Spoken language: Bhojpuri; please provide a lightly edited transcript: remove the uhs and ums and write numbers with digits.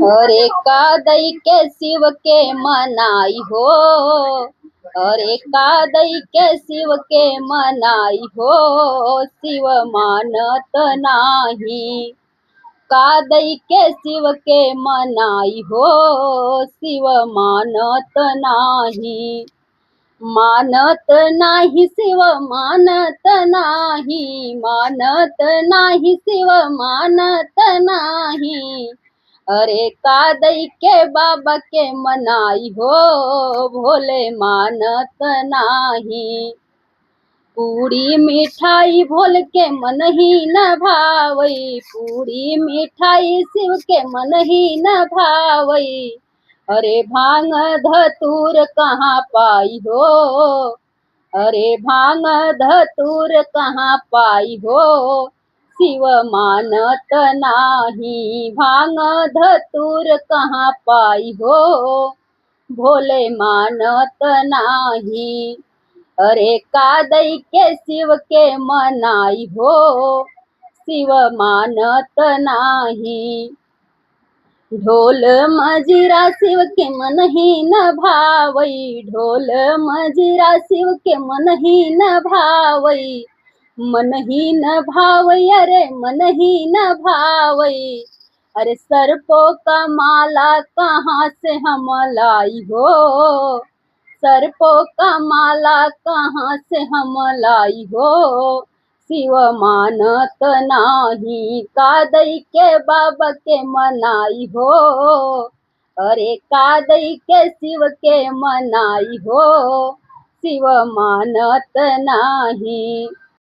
अरे कादई के शिव के मनाई हो। अरे कादई के शिव के मनाई हो। शिव मानत नाही। कादई के शिव के मनाई हो। शिव मानत नाही। मानत नाही शिव मानत नाही। मानत नाही शिव मानत नाही। अरे कादई के बाबा के मनाई हो। भोले मानत नाही। पूरी मिठाई भोल के मन ही न भावई। पूरी मिठाई शिव के मन ही न भावई। अरे भांग धतूर कहाँ पाई हो। अरे भांग धतूर कहाँ पाई हो। शिव मानत नाही। भांग धतूर कहाँ पाई हो। भोले मानत नाही। अरे कादई के शिव के मनाई हो। शिव मानत नाही। ढोल मजीरा शिव के मन ही न भावई। ढोल मजीरा शिव के मन ही न भावई। मन ही न भावई। अरे मन ही न भावई। अरे सर्पों का माला कहाँ से हम लाई हो। सर्पों का माला कहाँ से हम लाई हो। शिव मानत नाही। कादई के बाबा के मनाई हो। अरे कादई के शिव के मनाई हो। शिव मानत नाही।